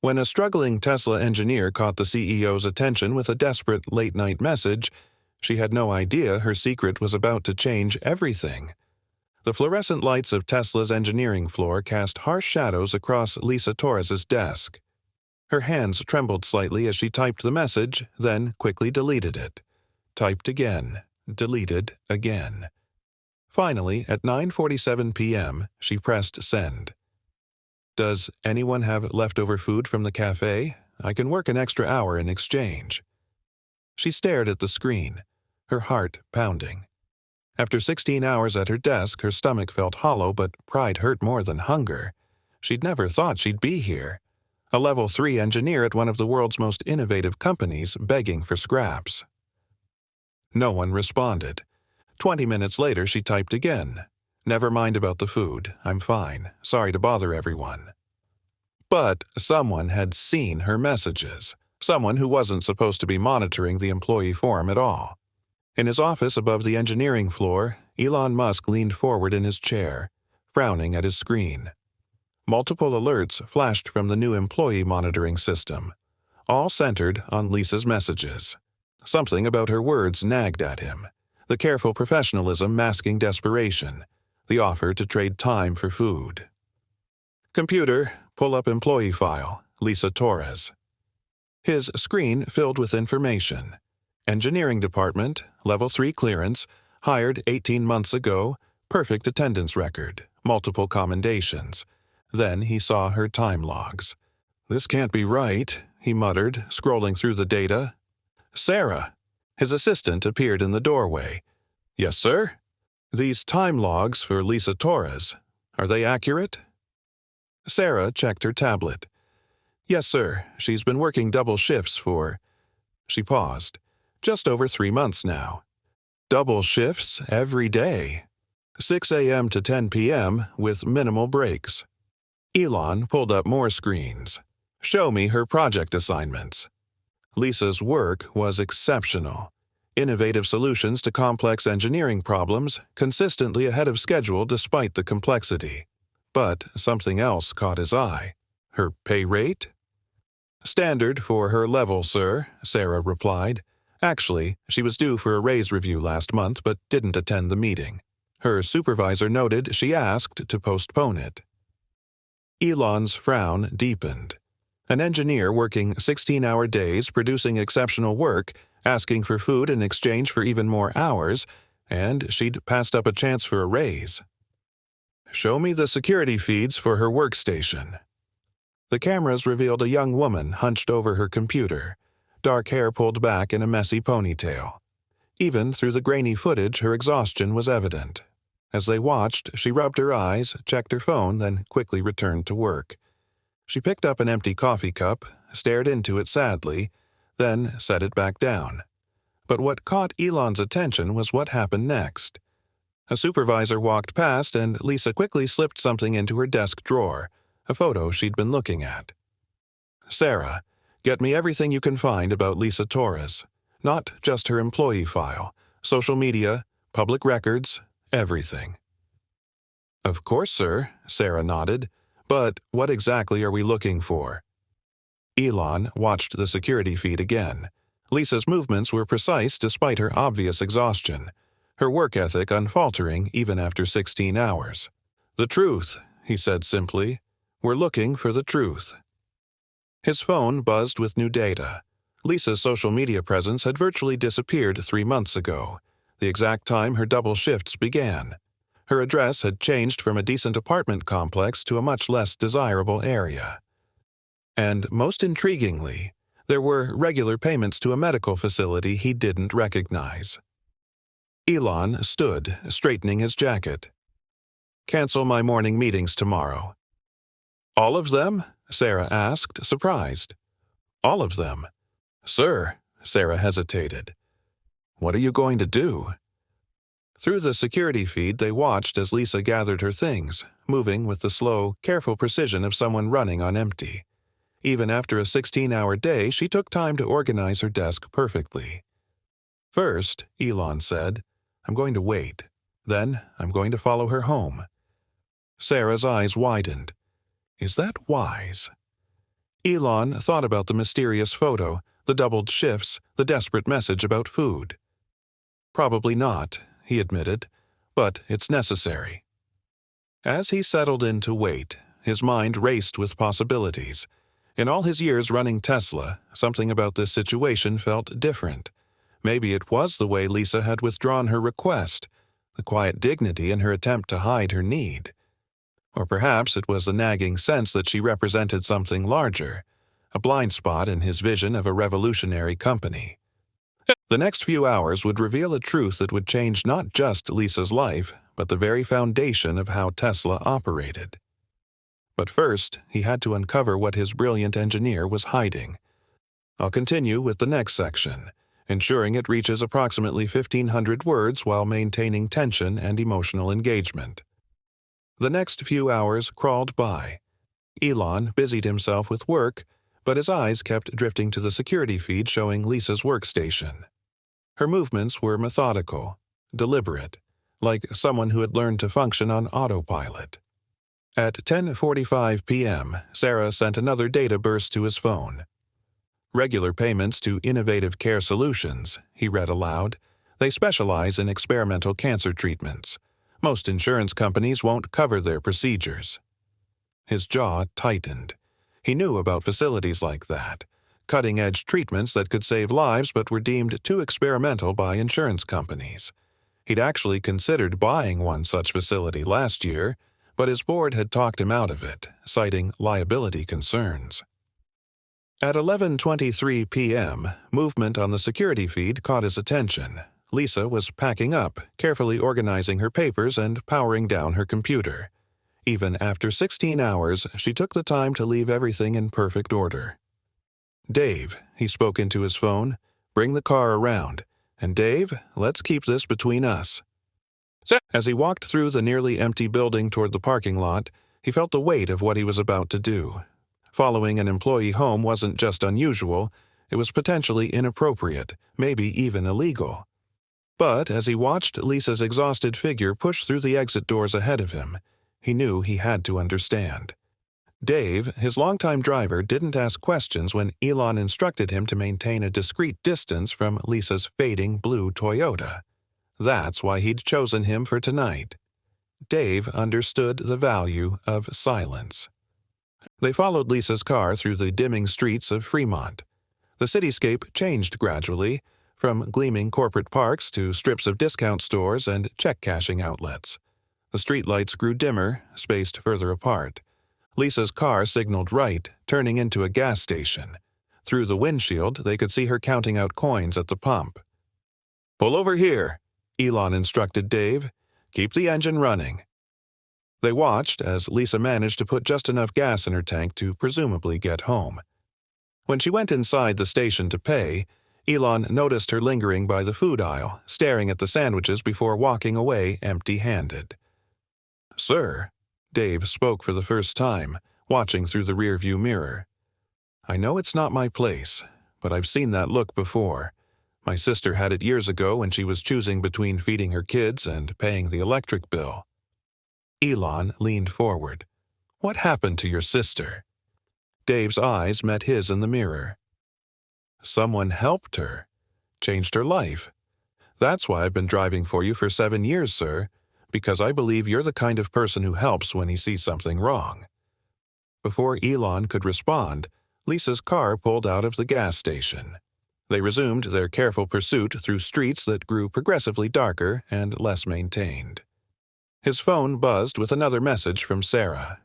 When a struggling Tesla engineer caught the CEO's attention with a desperate late-night message, she had no idea her secret was about to change everything. The fluorescent lights of Tesla's engineering floor cast harsh shadows across Lisa Torres's desk. Her hands trembled slightly as she typed the message, then quickly deleted it. Typed again, deleted again. Finally, at 9:47 p.m., she pressed send. "Does anyone have leftover food from the cafe? I can work an extra hour in exchange." She stared at the screen, her heart pounding. After 16 hours at her desk, her stomach felt hollow, but pride hurt more than hunger. She'd never thought she'd be here. A Level 3 engineer at one of the world's most innovative companies begging for scraps. No one responded. 20 minutes later, she typed again. "Never mind about the food. I'm fine. Sorry to bother everyone." But someone had seen her messages. Someone who wasn't supposed to be monitoring the employee forum at all. In his office above the engineering floor, Elon Musk leaned forward in his chair, frowning at his screen. Multiple alerts flashed from the new employee monitoring system, all centered on Lisa's messages. Something about her words nagged at him, the careful professionalism masking desperation, the offer to trade time for food. "Computer, pull up employee file, Lisa Torres." His screen filled with information. Engineering department, Level 3 clearance, hired 18 months ago, perfect attendance record, multiple commendations. Then he saw her time logs. "This can't be right," he muttered, scrolling through the data. "Sarah!" His assistant appeared in the doorway. "Yes, sir?" "These time logs for Lisa Torres, are they accurate?" Sarah checked her tablet. "Yes, sir. She's been working double shifts for—" She paused. "Just over 3 months now. Double shifts every day. 6 a.m. to 10 p.m. with minimal breaks." Elon pulled up more screens. "Show me her project assignments." Lisa's work was exceptional. Innovative solutions to complex engineering problems, consistently ahead of schedule despite the complexity. But something else caught his eye. Her pay rate? "Standard for her level, sir," Sarah replied. Actually, she was due for a raise review last month but didn't attend the meeting. Her supervisor noted she asked to postpone it. Elon's frown deepened. An engineer working 16-hour days producing exceptional work, asking for food in exchange for even more hours, and she'd passed up a chance for a raise. "Show me the security feeds for her workstation." The cameras revealed a young woman hunched over her computer, dark hair pulled back in a messy ponytail. Even through the grainy footage, her exhaustion was evident. As they watched, she rubbed her eyes, checked her phone, then quickly returned to work. She picked up an empty coffee cup, stared into it sadly, then set it back down. But what caught Elon's attention was what happened next. A supervisor walked past and Lisa quickly slipped something into her desk drawer, a photo she'd been looking at. "Sarah, get me everything you can find about Lisa Torres. Not just her employee file, social media, public records, everything." "Of course, sir," Sarah nodded. "But what exactly are we looking for?" Elon watched the security feed again. Lisa's movements were precise despite her obvious exhaustion, her work ethic unfaltering even after 16 hours. "The truth," he said simply. "We're looking for the truth." His phone buzzed with new data. Lisa's social media presence had virtually disappeared 3 months ago, the exact time her double shifts began. Her address had changed from a decent apartment complex to a much less desirable area. And most intriguingly, there were regular payments to a medical facility he didn't recognize. Elon stood, straightening his jacket. "Cancel my morning meetings tomorrow." "All of them?" Sarah asked, surprised. "All of them." "Sir," Sarah hesitated. "What are you going to do?" Through the security feed, they watched as Lisa gathered her things, moving with the slow, careful precision of someone running on empty. Even after a 16-hour day, she took time to organize her desk perfectly. "First," Elon said, "I'm going to wait. Then I'm going to follow her home." Sarah's eyes widened. Is that wise? Elon thought about the mysterious photo, the doubled shifts, the desperate message about food. Probably not, he admitted, but it's necessary. As he settled in to wait, his mind raced with possibilities. In all his years running Tesla, something about this situation felt different. Maybe it was the way Lisa had withdrawn her request, the quiet dignity in her attempt to hide her need. Or perhaps it was the nagging sense that she represented something larger, a blind spot in his vision of a revolutionary company. The next few hours would reveal a truth that would change not just Lisa's life, but the very foundation of how Tesla operated. But first, he had to uncover what his brilliant engineer was hiding. I'll continue with the next section, ensuring it reaches approximately 1,500 words while maintaining tension and emotional engagement. The next few hours crawled by. Elon busied himself with work, but his eyes kept drifting to the security feed showing Lisa's workstation. Her movements were methodical, deliberate, like someone who had learned to function on autopilot. At 10:45 p.m., Sarah sent another data burst to his phone. Regular payments to Innovative Care Solutions, he read aloud. They specialize in experimental cancer treatments. Most insurance companies won't cover their procedures. His jaw tightened. He knew about facilities like that, cutting-edge treatments that could save lives but were deemed too experimental by insurance companies. He'd actually considered buying one such facility last year, but his board had talked him out of it, citing liability concerns. At 11:23 p.m., movement on the security feed caught his attention. Lisa was packing up, carefully organizing her papers and powering down her computer. Even after 16 hours, she took the time to leave everything in perfect order. "Dave," he spoke into his phone, "bring the car around. And Dave, let's keep this between us." As he walked through the nearly empty building toward the parking lot, he felt the weight of what he was about to do. Following an employee home wasn't just unusual, it was potentially inappropriate, maybe even illegal. But as he watched Lisa's exhausted figure push through the exit doors ahead of him, he knew he had to understand. Dave, his longtime driver, didn't ask questions when Elon instructed him to maintain a discreet distance from Lisa's fading blue Toyota. That's why he'd chosen him for tonight. Dave understood the value of silence. They followed Lisa's car through the dimming streets of Fremont. The cityscape changed gradually, from gleaming corporate parks to strips of discount stores and check-cashing outlets. The streetlights grew dimmer, spaced further apart. Lisa's car signaled right, turning into a gas station. Through the windshield, they could see her counting out coins at the pump. "Pull over here," Elon instructed Dave. "Keep the engine running." They watched as Lisa managed to put just enough gas in her tank to presumably get home. When she went inside the station to pay, Elon noticed her lingering by the food aisle, staring at the sandwiches before walking away empty-handed. "Sir," Dave spoke for the first time, watching through the rearview mirror. "I know it's not my place, but I've seen that look before. My sister had it years ago when she was choosing between feeding her kids and paying the electric bill." Elon leaned forward. "What happened to your sister?" Dave's eyes met his in the mirror. "Someone helped her, changed her life. That's why I've been driving for you for 7 years, sir, because I believe you're the kind of person who helps when he sees something wrong." Before Elon could respond, Lisa's car pulled out of the gas station. They resumed their careful pursuit through streets that grew progressively darker and less maintained. His phone buzzed with another message from Sarah.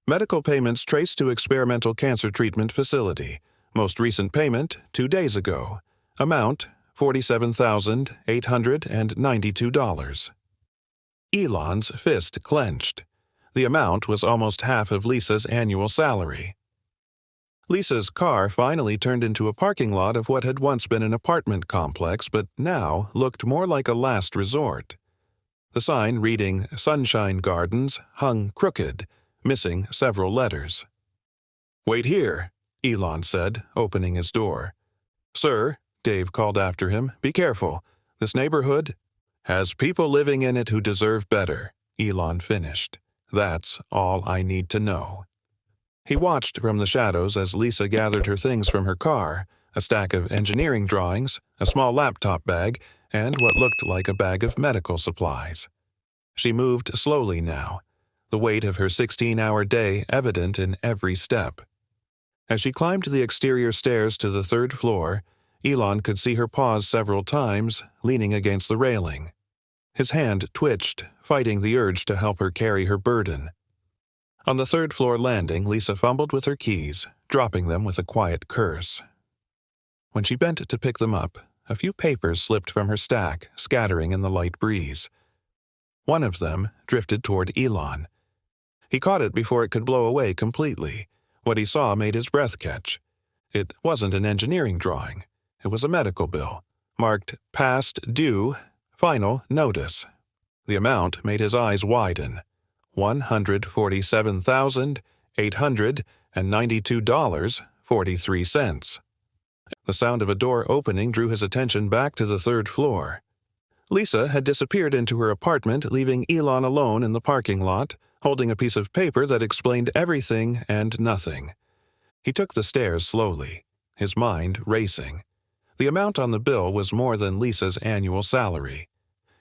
"Medical payments traced to experimental cancer treatment facility. Most recent payment, 2 days ago. Amount, $47,892. Elon's fist clenched. The amount was almost half of Lisa's annual salary. Lisa's car finally turned into a parking lot of what had once been an apartment complex but now looked more like a last resort. The sign reading Sunshine Gardens hung crooked, missing several letters. "Wait here," Elon said, opening his door. "Sir," Dave called after him, "be careful. This neighborhood has people living in it who deserve better," Elon finished. "That's all I need to know." He watched from the shadows as Lisa gathered her things from her car, a stack of engineering drawings, a small laptop bag, and what looked like a bag of medical supplies. She moved slowly now, the weight of her 16-hour day evident in every step. As she climbed the exterior stairs to the third floor, Elon could see her pause several times, leaning against the railing. His hand twitched, fighting the urge to help her carry her burden. On the third-floor landing, Lisa fumbled with her keys, dropping them with a quiet curse. When she bent to pick them up, a few papers slipped from her stack, scattering in the light breeze. One of them drifted toward Elon. He caught it before it could blow away completely. What he saw made his breath catch. It wasn't an engineering drawing. It was a medical bill, marked Past Due, Final Notice. The amount made his eyes widen. $147,892.43. The sound of a door opening drew his attention back to the third floor. Lisa had disappeared into her apartment, leaving Elon alone in the parking lot, holding a piece of paper that explained everything and nothing. He took the stairs slowly, his mind racing. The amount on the bill was more than Lisa's annual salary.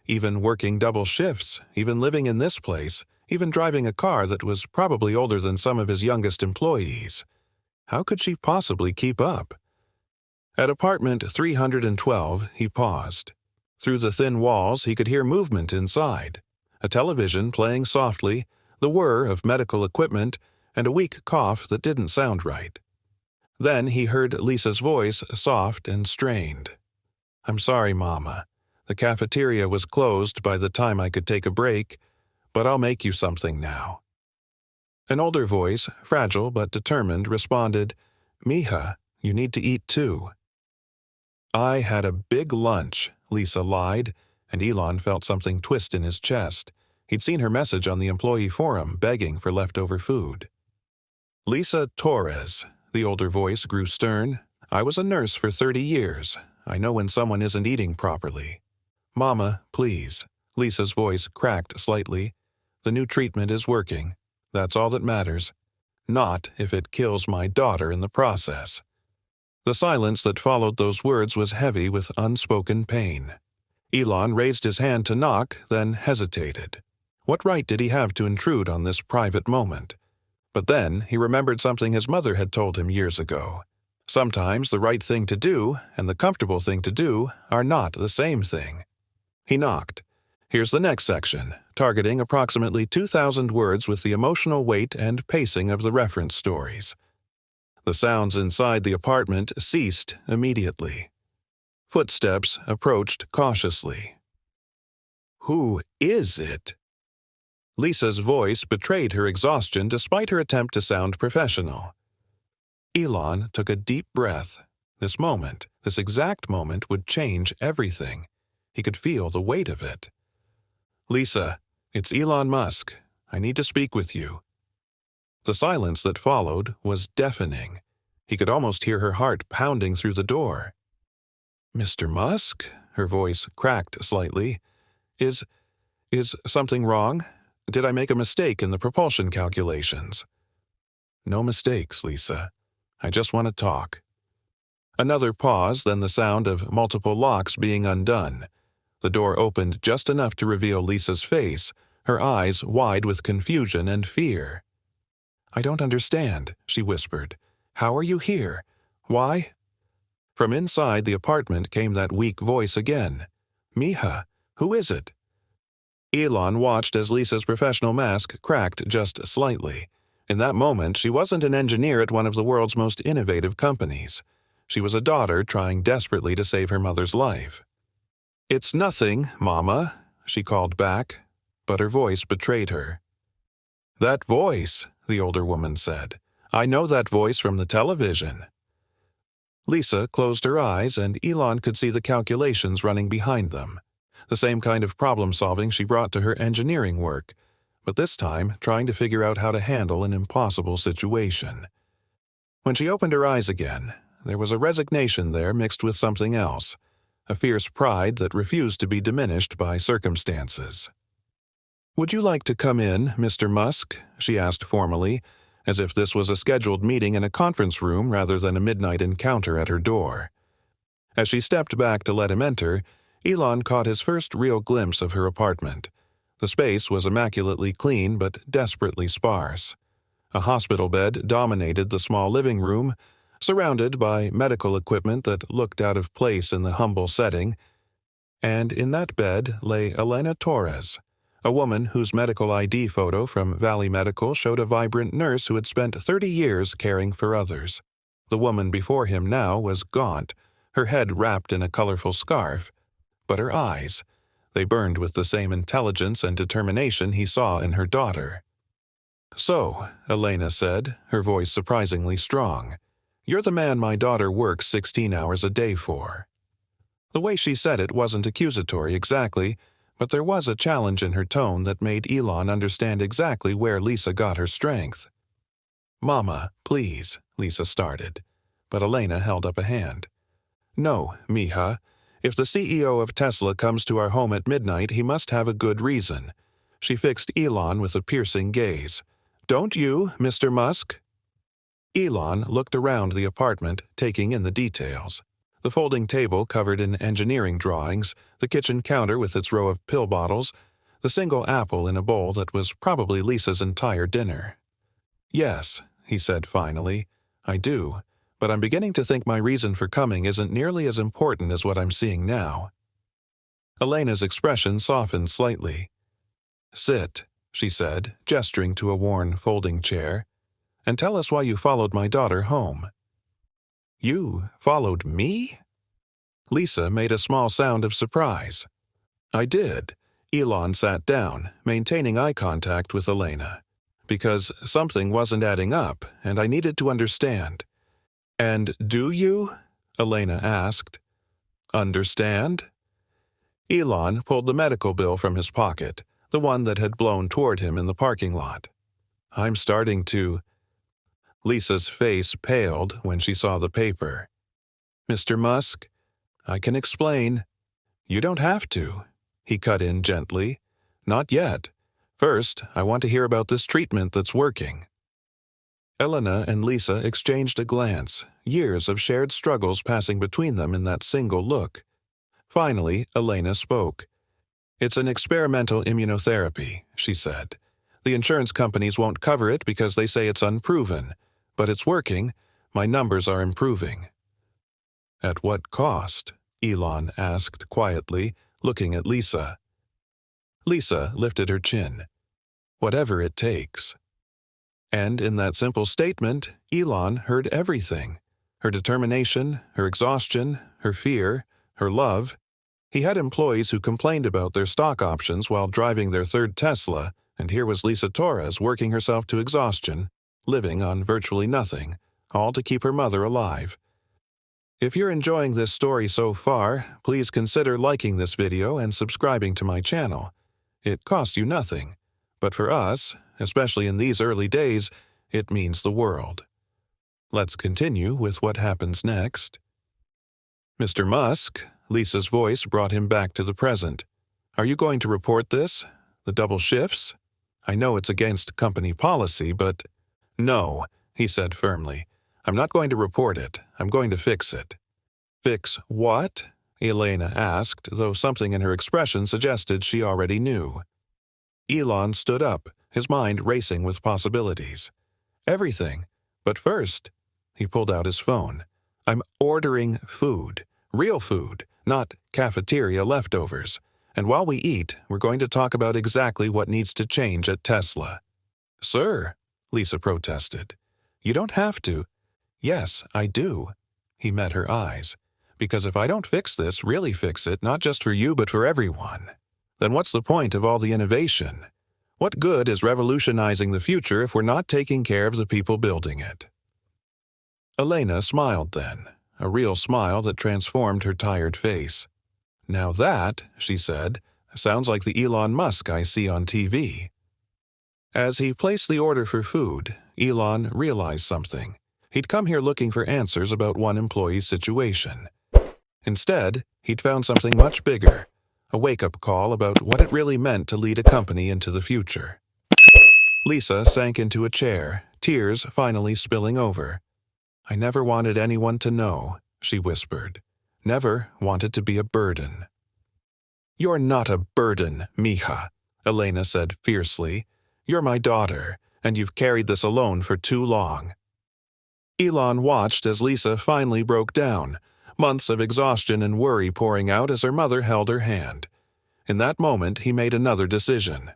Even working double shifts, even living in this place, even driving a car that was probably older than some of his youngest employees. How could she possibly keep up? At apartment 312, he paused. Through the thin walls, he could hear movement inside. A television playing softly, the whir of medical equipment, and a weak cough that didn't sound right. Then he heard Lisa's voice, soft and strained. "I'm sorry, Mama. The cafeteria was closed by the time I could take a break, but I'll make you something now." An older voice, fragile but determined, responded, "Mija, you need to eat too." "I had a big lunch," Lisa lied, and Elon felt something twist in his chest. He'd seen her message on the employee forum begging for leftover food. "Lisa Torres," the older voice grew stern. "I was a nurse for 30 years. I know when someone isn't eating properly." "Mama, please." Lisa's voice cracked slightly. "The new treatment is working. That's all that matters. Not if it kills my daughter in the process." The silence that followed those words was heavy with unspoken pain. Elon raised his hand to knock, then hesitated. What right did he have to intrude on this private moment? But then he remembered something his mother had told him years ago. Sometimes the right thing to do and the comfortable thing to do are not the same thing. He knocked. Here's the next section, targeting approximately 2,000 words with the emotional weight and pacing of the reference stories. The sounds inside the apartment ceased immediately. Footsteps approached cautiously. "Who is it?" Lisa's voice betrayed her exhaustion despite her attempt to sound professional. Elon took a deep breath. This moment, this exact moment, would change everything. He could feel the weight of it. "Lisa, it's Elon Musk. I need to speak with you." The silence that followed was deafening. He could almost hear her heart pounding through the door. "Mr. Musk?" Her voice cracked slightly. Is something wrong? Did I make a mistake in the propulsion calculations?" "No mistakes, Lisa. I just want to talk." Another pause, then the sound of multiple locks being undone. The door opened just enough to reveal Lisa's face, her eyes wide with confusion and fear. "I don't understand," she whispered. "How are you here? Why?" From inside the apartment came that weak voice again. "Mija, who is it?" Elon watched as Lisa's professional mask cracked just slightly. In that moment, she wasn't an engineer at one of the world's most innovative companies. She was a daughter trying desperately to save her mother's life. "It's nothing, Mama," she called back, but her voice betrayed her. "That voice," the older woman said. "I know that voice from the television." Lisa closed her eyes, and Elon could see the calculations running behind them. The same kind of problem-solving she brought to her engineering work, but this time trying to figure out how to handle an impossible situation. When she opened her eyes again, there was a resignation there mixed with something else, a fierce pride that refused to be diminished by circumstances. "Would you like to come in, Mr. Musk?" she asked formally, as if this was a scheduled meeting in a conference room rather than a midnight encounter at her door. As she stepped back to let him enter, Elon caught his first real glimpse of her apartment. The space was immaculately clean but desperately sparse. A hospital bed dominated the small living room, surrounded by medical equipment that looked out of place in the humble setting, and in that bed lay Elena Torres, a woman whose medical ID photo from Valley Medical showed a vibrant nurse who had spent 30 years caring for others. The woman before him now was gaunt, her head wrapped in a colorful scarf, but her eyes, they burned with the same intelligence and determination he saw in her daughter. "So," Elena said, her voice surprisingly strong, "you're the man my daughter works 16 hours a day for." The way she said it wasn't accusatory exactly, but there was a challenge in her tone that made Elon understand exactly where Lisa got her strength. "Mama, please," Lisa started, but Elena held up a hand. "No, mija. If the CEO of Tesla comes to our home at midnight, he must have a good reason." She fixed Elon with a piercing gaze. "Don't you, Mr. Musk?" Elon looked around the apartment, taking in the details. The folding table covered in engineering drawings, the kitchen counter with its row of pill bottles, the single apple in a bowl that was probably Lisa's entire dinner. "Yes," he said finally, "I do, but I'm beginning to think my reason for coming isn't nearly as important as what I'm seeing now." Elena's expression softened slightly. "Sit," she said, gesturing to a worn folding chair, "and tell us why you followed my daughter home." "You followed me?" Lisa made a small sound of surprise. "I did." Elon sat down, maintaining eye contact with Elena, "because something wasn't adding up, and I needed to understand." "And do you?" Elena asked. "Understand?" Elon pulled the medical bill from his pocket, the one that had blown toward him in the parking lot. "I'm starting to—" Lisa's face paled when she saw the paper. "Mr. Musk, I can explain." "You don't have to," he cut in gently. "Not yet. First, I want to hear about this treatment that's working." Elena and Lisa exchanged a glance, years of shared struggles passing between them in that single look. Finally, Elena spoke. "It's an experimental immunotherapy," she said. "The insurance companies won't cover it because they say it's unproven. But it's working. My numbers are improving." "At what cost?" Elon asked quietly, looking at Lisa. Lisa lifted her chin. "Whatever it takes." And in that simple statement, Elon heard everything. Her determination, her exhaustion, her fear, her love. He had employees who complained about their stock options while driving their third Tesla, and here was Lisa Torres working herself to exhaustion, living on virtually nothing, all to keep her mother alive. If you're enjoying this story so far, please consider liking this video and subscribing to my channel. It costs you nothing, but for us, especially in these early days, it means the world. Let's continue with what happens next. "Mr. Musk," Lisa's voice brought him back to the present. "Are you going to report this? The double shifts? I know it's against company policy, but—" "No," he said firmly. "I'm not going to report it. I'm going to fix it." "Fix what?" Elena asked, though something in her expression suggested she already knew. Elon stood up, his mind racing with possibilities. "Everything. But first," he pulled out his phone. "I'm ordering food. Real food, not cafeteria leftovers. And while we eat, we're going to talk about exactly what needs to change at Tesla." "Sir," Lisa protested. "You don't have to." "Yes, I do." He met her eyes. "Because if I don't fix this, really fix it, not just for you but for everyone, then what's the point of all the innovation? What good is revolutionizing the future if we're not taking care of the people building it?" Elena smiled then, a real smile that transformed her tired face. "Now that," she said, "sounds like the Elon Musk I see on TV." As he placed the order for food, Elon realized something. He'd come here looking for answers about one employee's situation. Instead, he'd found something much bigger, a wake-up call about what it really meant to lead a company into the future. Lisa sank into a chair, tears finally spilling over. "I never wanted anyone to know," she whispered. "Never wanted to be a burden." "You're not a burden, mija," Elena said fiercely. "You're my daughter, and you've carried this alone for too long." Elon watched as Lisa finally broke down, months of exhaustion and worry pouring out as her mother held her hand. In that moment, he made another decision.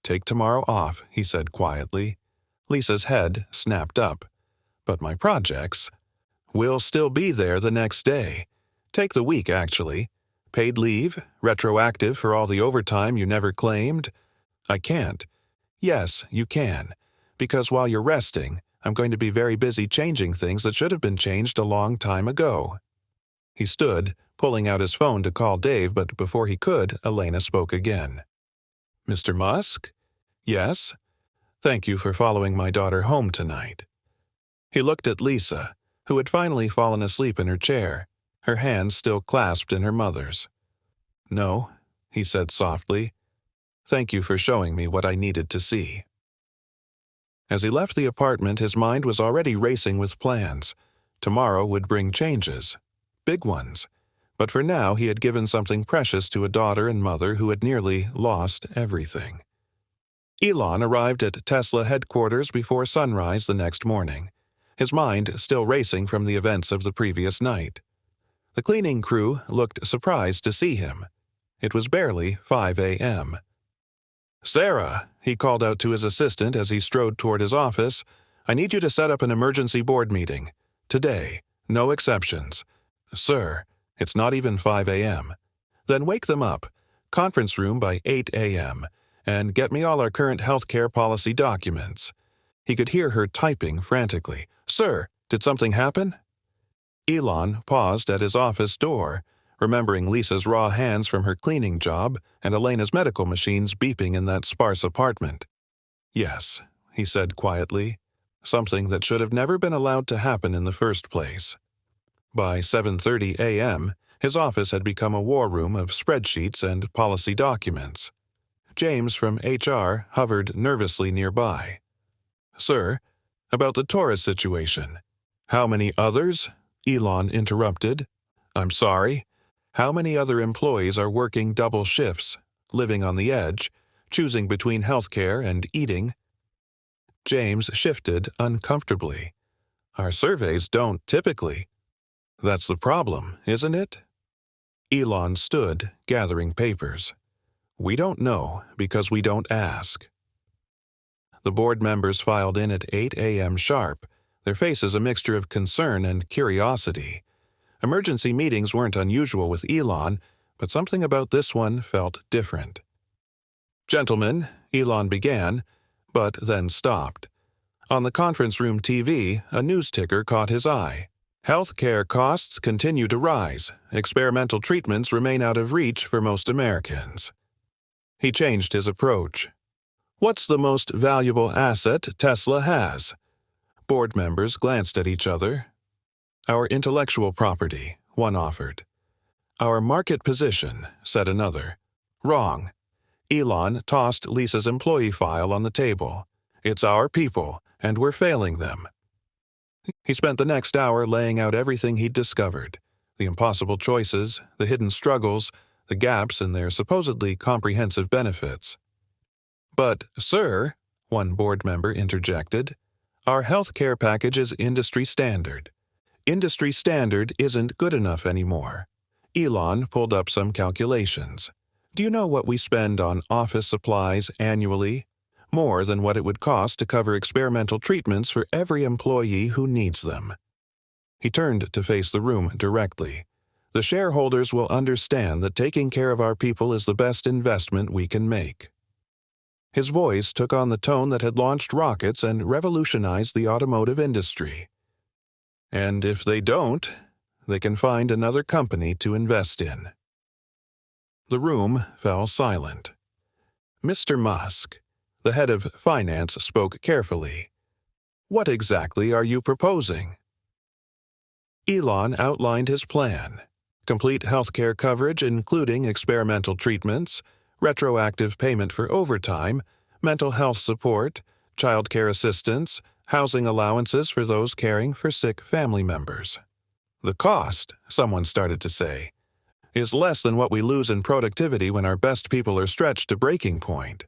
"Take tomorrow off," he said quietly. Lisa's head snapped up. "But my projects?" "Will still be there the next day. Take the week, actually. Paid leave, retroactive for all the overtime you never claimed." "I can't." "Yes, you can. Because while you're resting, I'm going to be very busy changing things that should have been changed a long time ago." He stood, pulling out his phone to call Dave, but before he could, Elena spoke again. "Mr. Musk?" "Yes?" "Thank you for following my daughter home tonight." He looked at Lisa, who had finally fallen asleep in her chair, her hands still clasped in her mother's. "No," he said softly. "Thank you for showing me what I needed to see." As he left the apartment, his mind was already racing with plans. Tomorrow would bring changes. Big ones. But for now, he had given something precious to a daughter and mother who had nearly lost everything. Elon arrived at Tesla headquarters before sunrise the next morning, his mind still racing from the events of the previous night. The cleaning crew looked surprised to see him. It was barely 5 a.m. "Sarah," he called out to his assistant as he strode toward his office, "I need you to set up an emergency board meeting. Today. No exceptions." "Sir, it's not even 5 a.m. "Then wake them up. Conference room by 8 a.m. And get me all our current healthcare policy documents." He could hear her typing frantically. "Sir, did something happen?" Elon paused at his office door, remembering Lisa's raw hands from her cleaning job and Elena's medical machines beeping in that sparse apartment. "Yes," he said quietly, "something that should have never been allowed to happen in the first place." By 7:30 a.m., his office had become a war room of spreadsheets and policy documents. James from HR hovered nervously nearby. "Sir, about the Taurus situation." "How many others?" Elon interrupted. "I'm sorry. How many other employees are working double shifts, living on the edge, choosing between healthcare and eating?" James shifted uncomfortably. "Our surveys don't typically." "That's the problem, isn't it?" Elon stood, gathering papers. "We don't know because we don't ask." The board members filed in at 8 a.m. sharp, their faces a mixture of concern and curiosity. Emergency meetings weren't unusual with Elon, but something about this one felt different. "Gentlemen," Elon began, but then stopped. On the conference room TV, a news ticker caught his eye. "Healthcare costs continue to rise. Experimental treatments remain out of reach for most Americans." He changed his approach. "What's the most valuable asset Tesla has?" Board members glanced at each other. "Our intellectual property," one offered. "Our market position," said another. "Wrong." Elon tossed Lisa's employee file on the table. "It's our people, and we're failing them." He spent the next hour laying out everything he'd discovered, the impossible choices, the hidden struggles, the gaps in their supposedly comprehensive benefits. "But, sir," one board member interjected, "our healthcare package is industry standard." "Industry standard isn't good enough anymore." Elon pulled up some calculations. "Do you know what we spend on office supplies annually? More than what it would cost to cover experimental treatments for every employee who needs them." He turned to face the room directly. "The shareholders will understand that taking care of our people is the best investment we can make." His voice took on the tone that had launched rockets and revolutionized the automotive industry. "And if they don't, they can find another company to invest in." The room fell silent. "Mr. Musk," the head of finance spoke carefully, "what exactly are you proposing?" Elon outlined his plan. Complete healthcare coverage including experimental treatments, retroactive payment for overtime, mental health support, childcare assistance, housing allowances for those caring for sick family members. The cost, someone started to say, is less than what we lose in productivity when our best people are stretched to breaking point.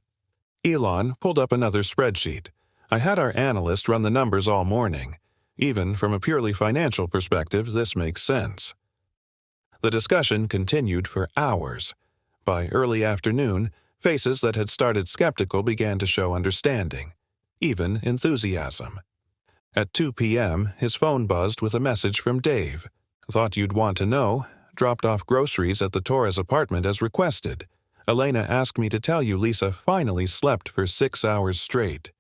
Elon pulled up another spreadsheet. I had our analyst run the numbers all morning. Even from a purely financial perspective, this makes sense. The discussion continued for hours. By early afternoon, faces that had started skeptical began to show understanding, even enthusiasm. At 2 p.m., his phone buzzed with a message from Dave. Thought you'd want to know. Dropped off groceries at the Torres apartment as requested. Elena asked me to tell you Lisa finally slept for 6 hours straight.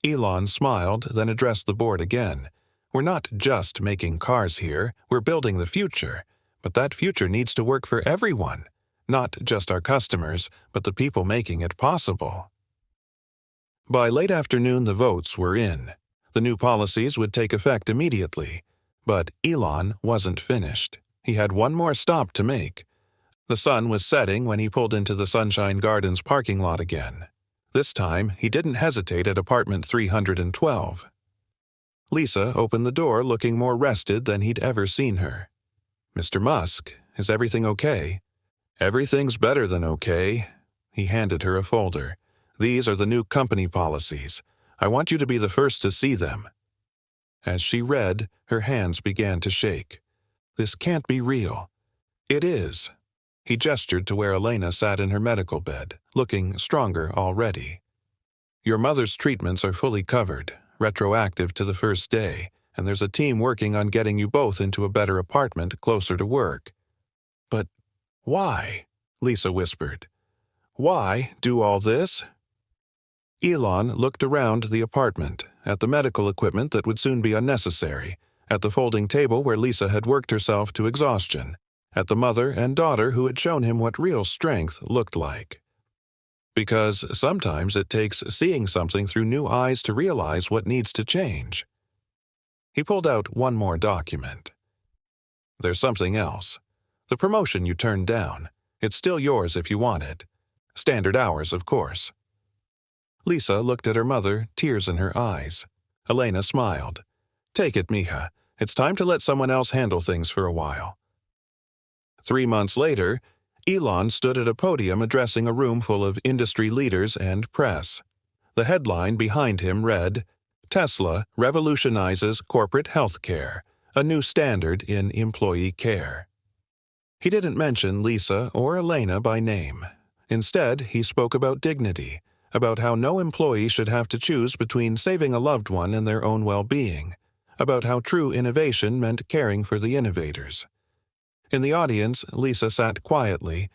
Elon smiled, then addressed the board again. We're not just making cars here, we're building the future. But that future needs to work for everyone. Not just our customers, but the people making it possible. By late afternoon, the votes were in. The new policies would take effect immediately. But Elon wasn't finished. He had one more stop to make. The sun was setting when he pulled into the Sunshine Gardens parking lot again. This time, he didn't hesitate at apartment 312. Lisa opened the door looking more rested than he'd ever seen her. Mr. Musk, is everything okay? Everything's better than okay. He handed her a folder. These are the new company policies. I want you to be the first to see them. As she read, her hands began to shake. This can't be real. It is. He gestured to where Elena sat in her medical bed, looking stronger already. Your mother's treatments are fully covered, retroactive to the first day, and there's a team working on getting you both into a better apartment closer to work. But why? Lisa whispered. Why do all this? Elon looked around the apartment, at the medical equipment that would soon be unnecessary, at the folding table where Lisa had worked herself to exhaustion, at the mother and daughter who had shown him what real strength looked like. Because sometimes it takes seeing something through new eyes to realize what needs to change. He pulled out one more document. There's something else. The promotion you turned down. It's still yours if you want it. Standard hours, of course. Lisa looked at her mother, tears in her eyes. Elena smiled. Take it, mija. It's time to let someone else handle things for a while. 3 months later, Elon stood at a podium addressing a room full of industry leaders and press. The headline behind him read, Tesla revolutionizes corporate health care, a new standard in employee care. He didn't mention Lisa or Elena by name. Instead, he spoke about dignity, about how no employee should have to choose between saving a loved one and their own well-being, about how true innovation meant caring for the innovators. In the audience, Lisa sat quietly,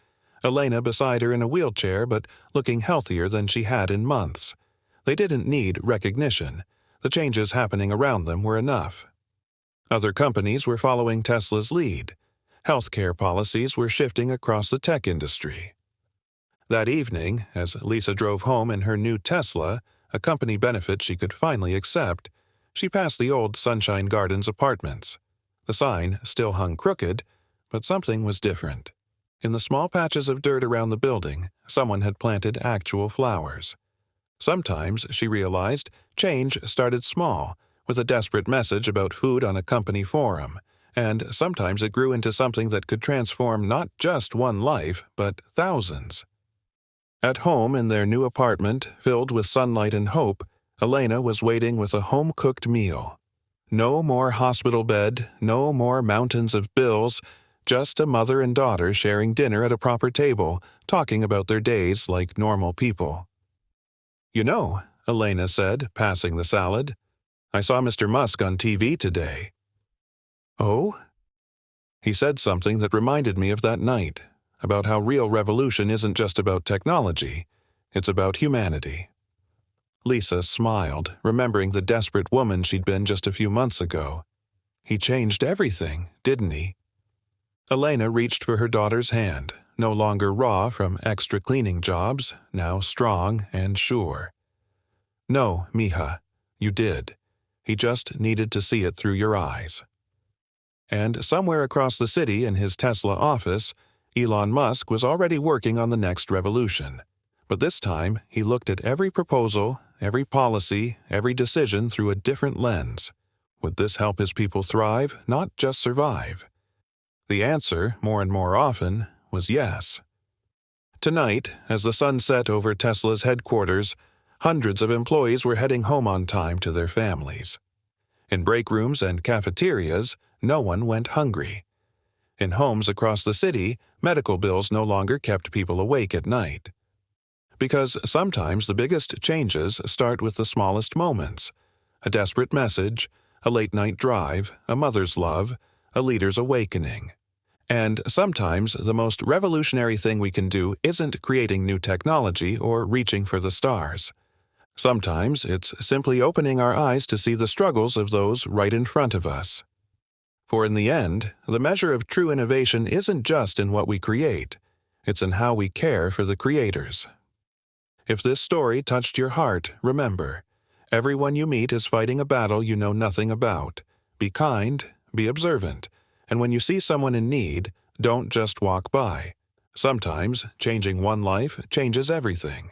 Elena beside her in a wheelchair but looking healthier than she had in months. They didn't need recognition. The changes happening around them were enough. Other companies were following Tesla's lead. Healthcare policies were shifting across the tech industry. That evening, as Lisa drove home in her new Tesla, a company benefit she could finally accept, she passed the old Sunshine Gardens apartments. The sign still hung crooked, but something was different. In the small patches of dirt around the building, someone had planted actual flowers. Sometimes, she realized, change started small, with a desperate message about food on a company forum, and sometimes it grew into something that could transform not just one life, but thousands. At home in their new apartment, filled with sunlight and hope, Elena was waiting with a home-cooked meal. No more hospital bed, no more mountains of bills, just a mother and daughter sharing dinner at a proper table, talking about their days like normal people. You know, Elena said, passing the salad, I saw Mr. Musk on TV today. Oh? He said something that reminded me of that night, about how real revolution isn't just about technology, it's about humanity. Lisa smiled, remembering the desperate woman she'd been just a few months ago. He changed everything, didn't he? Elena reached for her daughter's hand, no longer raw from extra cleaning jobs, now strong and sure. No, mija, you did. He just needed to see it through your eyes. And somewhere across the city in his Tesla office, Elon Musk was already working on the next revolution. But this time, he looked at every proposal, every policy, every decision through a different lens. Would this help his people thrive, not just survive? The answer, more and more often, was yes. Tonight, as the sun set over Tesla's headquarters, hundreds of employees were heading home on time to their families. In break rooms and cafeterias, no one went hungry. In homes across the city, medical bills no longer kept people awake at night. Because sometimes the biggest changes start with the smallest moments: a desperate message, a late-night drive, a mother's love, a leader's awakening. And sometimes the most revolutionary thing we can do isn't creating new technology or reaching for the stars. Sometimes it's simply opening our eyes to see the struggles of those right in front of us. For in the end, the measure of true innovation isn't just in what we create, it's in how we care for the creators. If this story touched your heart, remember, everyone you meet is fighting a battle you know nothing about. Be kind, be observant, and when you see someone in need, don't just walk by. Sometimes, changing one life changes everything.